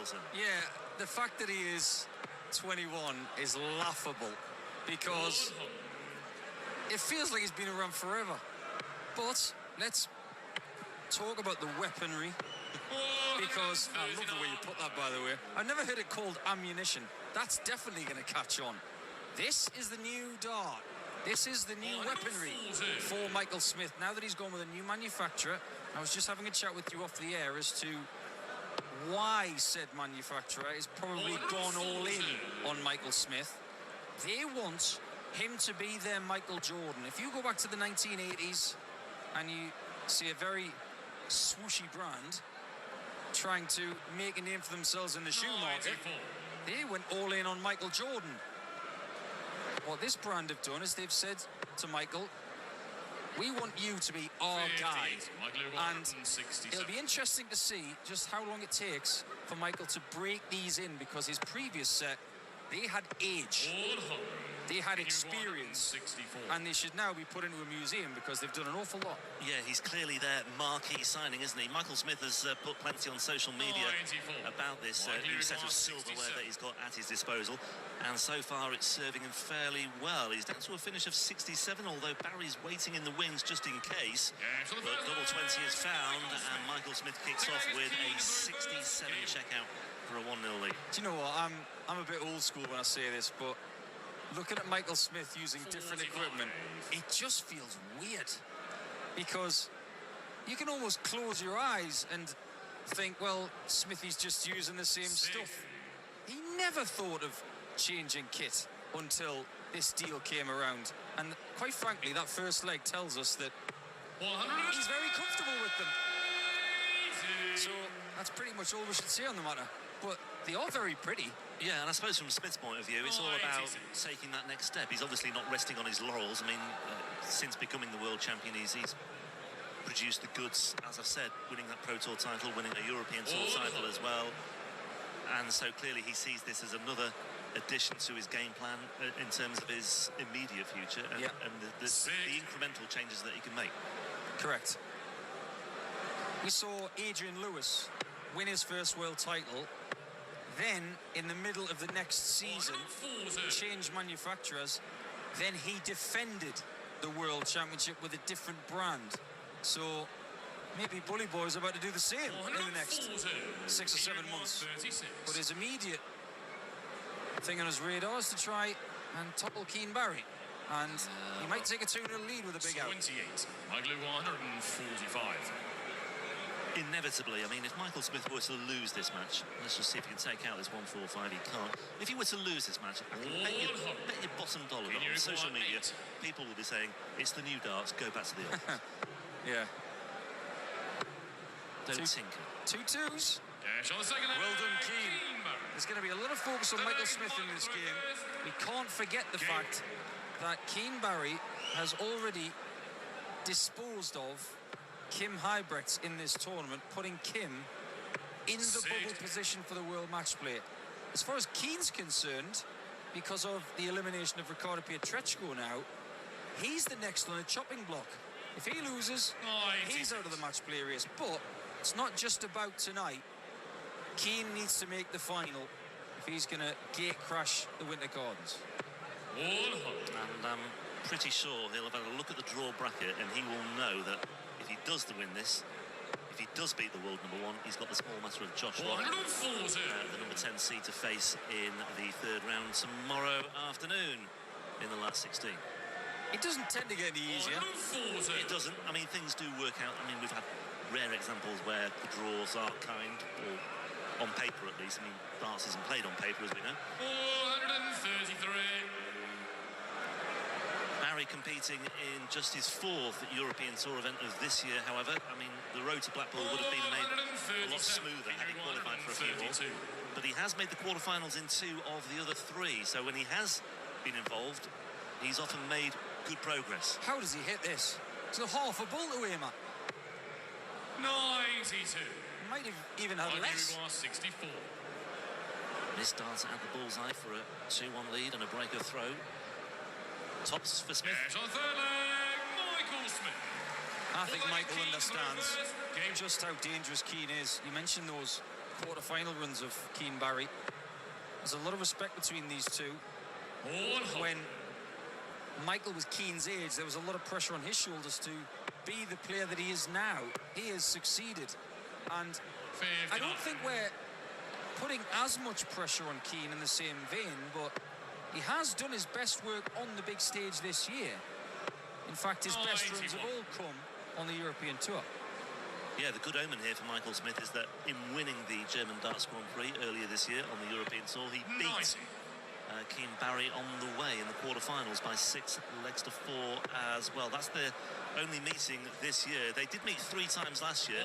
Mickelson. Yeah, the fact that he is 21 is laughable because it feels like he's been around forever. But let's talk about the weaponry, because I love the way you put that, by the way. I've never heard it called ammunition. That's definitely going to catch on. This is the new dart. This is the new weaponry for Michael Smith. Now that he's gone with a new manufacturer, I was just having a chat with you off the air as to why said manufacturer is probably gone all in on Michael Smith. They want him to be their Michael Jordan. If you go back to the 1980s and you see a very swooshy brand trying to make a name for themselves in the shoe market, they went all in on Michael Jordan. What this brand have done is they've said to Michael, we want you to be our guy. And it'll be interesting to see just how long it takes for Michael to break these in, because his previous set, they had age, they had experience, and they should now be put into a museum because they've done an awful lot. Yeah, he's clearly their marquee signing, isn't he? Michael Smith has put plenty on social media about this new set of silverware that he's got at his disposal, and so far it's serving him fairly well. He's down to a finish of 67, although Barry's waiting in the wings just in case. But double 20 is found, and Michael Smith kicks off with a 67 checkout for a 1-0 lead. Do you know what? I'm a bit old school when I say this, but looking at Michael Smith using different equipment, it just feels weird, because you can almost close your eyes and think, well, Smithy's just using the same stuff. He never thought of changing kit until this deal came around, and quite frankly, that first leg tells us that he's very comfortable with them. So that's pretty much all we should say on the matter. But they are very pretty. Yeah, and I suppose from Smith's point of view, it's all about taking that next step. He's obviously not resting on his laurels. I mean, since becoming the world champion, he's produced the goods, as I've said, winning that Pro Tour title, winning a European Tour title as well. And so clearly he sees this as another addition to his game plan in terms of his immediate future and, the incremental changes that he can make. Correct. We saw Adrian Lewis win his first world title, then in the middle of the next season change manufacturers, then he defended the world championship with a different brand. So maybe Bully Boy is about to do the same in the next 6 or 7 months. But his immediate thing on his radar is to try and topple Keane Barry, and he might take a 2-0 lead with a big out. 28, Michael 145. Inevitably, I mean, if Michael Smith were to lose this match, let's just see if he can take out this 145. He can't. If he were to lose this match, I can bet your bottom dollar that on social media, people will be saying, it's the new darts, go back to the old. Yeah. Don't tinker. 2 twos. Well done, Keane. There's going to be a lot of focus on Michael Smith in this game. We can't forget the fact that Keane Barry has already disposed of Kim Huybrechts in this tournament, putting Kim in the bubble position for the world match play. As far as Keane's concerned, because of the elimination of Ricardo Pietreczko now, he's the next on the chopping block. If he loses, he's out of the match play race. But it's not just about tonight. Keane needs to make the final if he's going to gate crash the Winter Gardens. And I'm pretty sure he'll have had a look at the draw bracket, and he will know that if he does win this, if he does beat the world number 1, he's got the small matter of Josh Rock, the number 10 seed, to face in the 3rd round tomorrow afternoon in the last 16. It doesn't tend to get any easier. It doesn't. I mean, things do work out. I mean, we've had rare examples where the draws are kind, or on paper at least. I mean, darts isn't played on paper, as we know. 433. Barry competing in just his 4th European Tour event of this year, however. I mean, the road to Blackpool would have been made a lot smoother had he qualified for a few more. But he has made the quarterfinals in 2 of the other 3, so when he has been involved, he's often made good progress. How does he hit this? It's a half a ball to him. 92. Might have even had less. 64. This dancer at the bullseye for a 2-1 lead and a break of throw. Tops for Smith. On 3rd leg, Michael Smith. I think Michael understands just how dangerous Keane is. You mentioned those quarter-final runs of Keane Barry. There's a lot of respect between these two. When Michael was Keane's age, there was a lot of pressure on his shoulders to be the player that he is now. He has succeeded, and I don't think we're putting as much pressure on Keane in the same vein, but he has done his best work on the big stage this year. In fact, his best runs have all come on the European Tour. Yeah, the good omen here for Michael Smith is that in winning the German Darts Grand Prix earlier this year on the European Tour, he beat Keane Barry on the way in the quarterfinals by 6 legs to 4 as well. That's their only meeting this year. They did meet 3 times last year.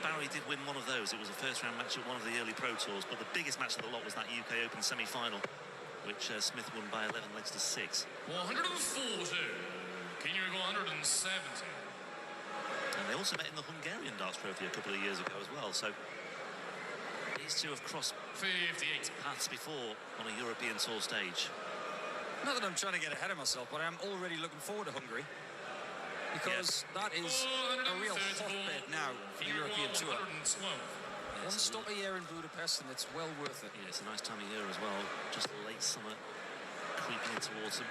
Barry did win one of those. It was a first-round match at one of the early Pro Tours, but the biggest match of the lot was that UK Open semi-final, which Smith won by 11 legs to 6. 140. Keane 170. And they also met in the Hungarian Darts Trophy a couple of years ago as well. So these two have crossed 58 paths before on a European Tour stage. Not that I'm trying to get ahead of myself, but I'm already looking forward to Hungary, because that is a real hotbed now for the European Tour. One stop a year in Budapest, and it's well worth it. Yeah, it's a nice time of year as well. Just late summer, creeping into autumn.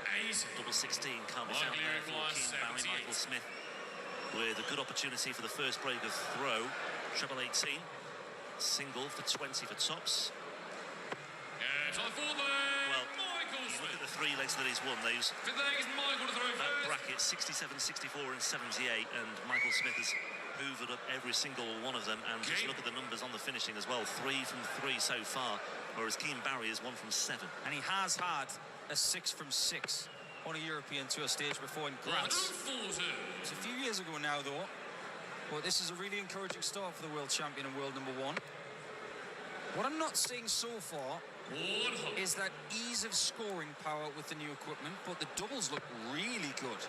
Double 16 can't miss out there for Keane Barry. Michael Smith with a good opportunity for the first break of throw. Treble 18, single for 20 for tops. Well, you look at the 3 legs that he's won. Those bracket 67, 64 and 78, and Michael Smith has hoovered up every single one of them. And just look at the numbers on the finishing as well. 3 from 3 so far, whereas Keane Barry is 1 from 7. And he has had a 6 from 6 on a European Tour stage before in Graz. It was a few years ago now, though. But this is a really encouraging start for the world champion and world number 1. What I'm not seeing so far is that ease of scoring power with the new equipment, but the doubles look really good.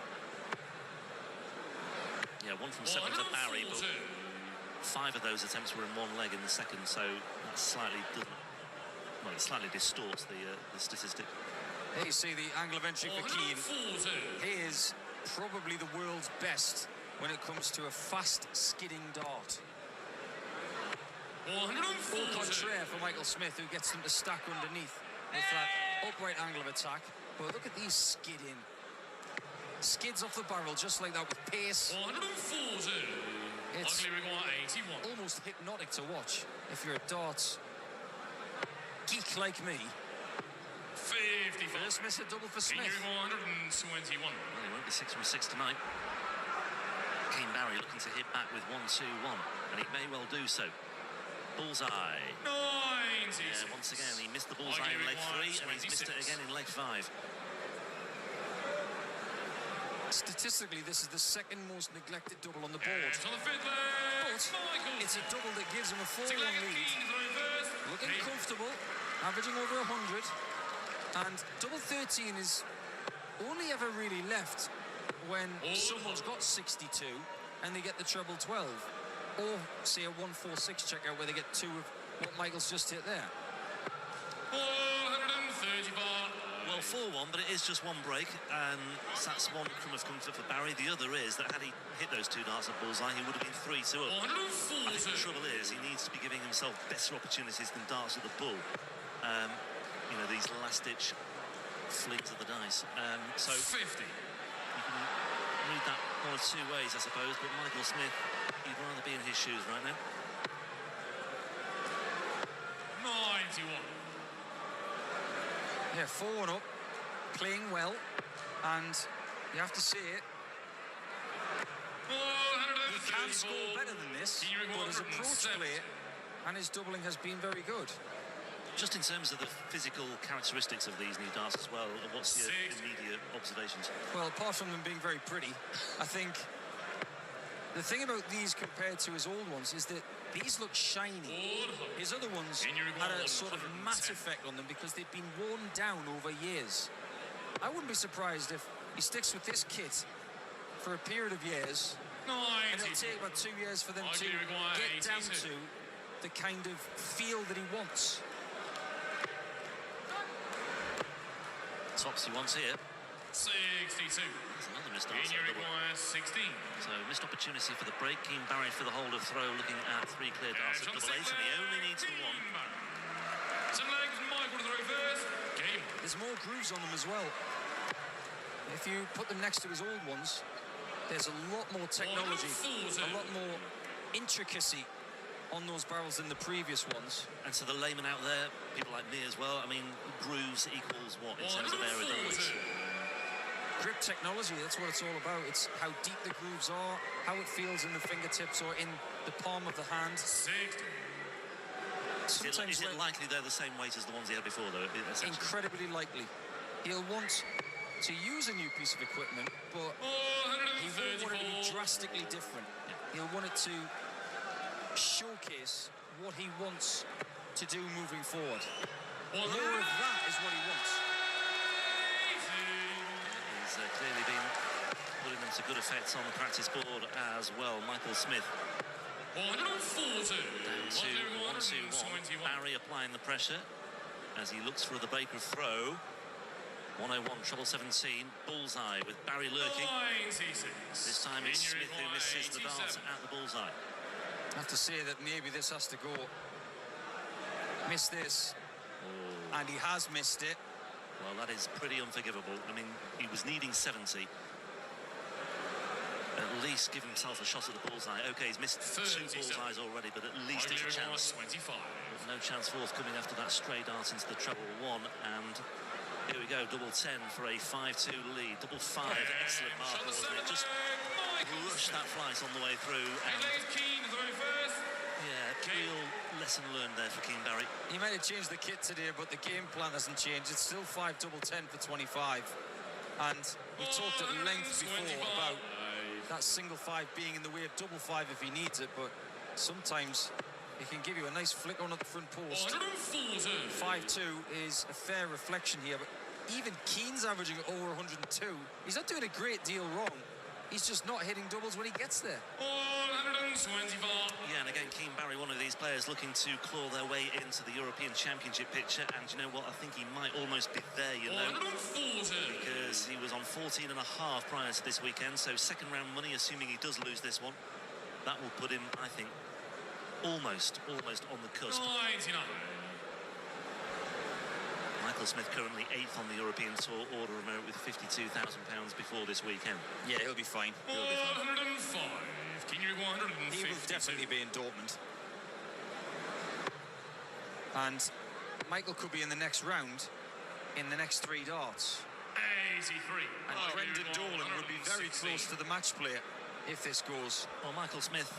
Yeah, 1 from 7 for Barry, but 5 of those attempts were in 1 leg in the second, so that slightly doesn't... Well, it slightly distorts the statistic. There you see the angle of entry for Keane. He is probably the world's best when it comes to a fast skidding dart. Au contraire for Michael Smith, who gets them to stack underneath with that upright angle of attack. But look at these skidding. Skids off the barrel just like that with pace. It's almost hypnotic to watch if you're a darts geek like me. 55. First miss a double for Smith. 121. Well, he won't be 6 from 6 tonight. Keane Barry looking to hit back with 1-2-1, and he may well do so. Bullseye. 96. Yeah, once again, he missed the bullseye in leg 3, and he's missed it again in leg 5. Statistically, this is the second most neglected double on the board. On the 5th leg. But it's a double that gives him a 4-1 lead. Looking comfortable, averaging over 100. And double 13 is only ever really left when someone's got 62 and they get the treble 12. Or, say, a 1-4-6 checkout where they get 2 of what Michael's just hit there. 430 bar. Well, 4-1, but it is just 1 break, and that's 1 crumb of comfort for Barry. The other is that had he hit those 2 darts at bullseye, he would have been 3-2 up. I think the trouble is he needs to be giving himself better opportunities than darts at the bull. You know, these last-ditch flings of the dice. So 50. You can read that 1 of 2 ways, I suppose, but Michael Smith, he'd rather be in his shoes right now. 91. Yeah, 4-1 up, playing well, and you have to say it, he can score better than this, but his approach play and his doubling has been very good. Just in terms of the physical characteristics of these new darts as well, what's your immediate observations? Well, apart from them being very pretty, I think the thing about these compared to his old ones is that these look shiny. His other ones had a sort of matte effect on them because they'd been worn down over years. I wouldn't be surprised if he sticks with this kit for a period of years, and it'll take about 2 years for them to get down to the kind of feel that he wants. Tops he wants here. 62. That's another missed Keane answer. requires 16. So missed opportunity for the break. Keane Barry for the hold of throw, looking at 3 clear darts at double 8, and he only needs the 1. Some legs, Michael to throw first. Game. There's more grooves on them as well. If you put them next to his old ones, there's a lot more technology, a lot more intricacy on those barrels than the previous ones. And so the layman out there, people like me as well, I mean, grooves equals what in terms of aerodynamics? Grip technology, that's what it's all about. It's how deep the grooves are, how it feels in the fingertips or in the palm of the hand. 60. Is it likely they're the same weight as the ones he had before, though? Incredibly likely. He'll want to use a new piece of equipment, but he won't want it to be drastically different. He'll want it to showcase what he wants to do moving forward. More of that is what he wants. He's clearly been putting them to good effects on the practice board as well. Michael Smith 140. down to 1-2-1. Barry applying the pressure as he looks for the Baker throw. 101, treble 17, bullseye with Barry lurking. 96. This time it's Smith who misses the dart at the bullseye. I have to say that maybe this has to go. Miss this. And he has missed it. Well, that is pretty unforgivable. I mean, he was needing 70. At least give himself a shot at the bullseye. Okay, he's missed 2 bullseyes already, but at least it's a chance. 25. No chance forthcoming after that stray dart into the treble 1. And here we go, double 10 for a 5-2 lead. Double 5, excellent marker, wasn't it? Just rushed that flight on the way through. And Keane to throw first. yeah, real lesson learned there for Keane Barry. He might have changed the kit today, but the game plan hasn't changed. It's still 5 double 10 for 25. And we talked at length before about that single 5 being in the way of double 5 if he needs it, but sometimes he can give you a nice flick on at the front post. 140. 5-2 is a fair reflection here, but even Keane's averaging over 102. He's not doing a great deal wrong. He's just not hitting doubles when he gets there. 125. Yeah, and again, Keane Barry, one of these players looking to claw their way into the European Championship picture. And you know what? I think he might almost be there, you know. 140. Because he was on 14.5 prior to this weekend. So second round money, assuming he does lose this one. That will put him, I think, almost on the cusp. 99. Michael Smith currently 8th on the European Tour order remote with £52,000 before this weekend. Yeah, he'll be fine. 105. Keane 150. He will definitely be in Dortmund. And Michael could be in the next round in the next 3 darts. 83. And Brendan Dolan would be very close to the match play if this goes. Well, Michael Smith,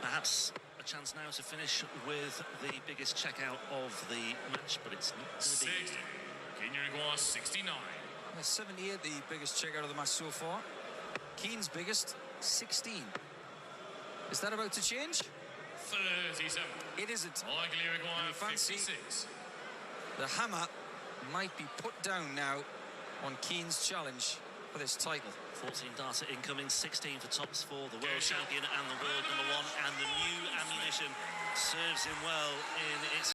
perhaps a chance now to finish with the biggest checkout of the match, but it's not going to 60. be. Keane requires 69. 78, the biggest checkout of the match so far. Keane's biggest, 16. Is that about to change? 37. It isn't. Likely require And fancy 56. the hammer might be put down now on Keane's challenge for this title. 14 darts incoming, 16 for tops for the world champion and the world #1, and the new ammunition serves him well in its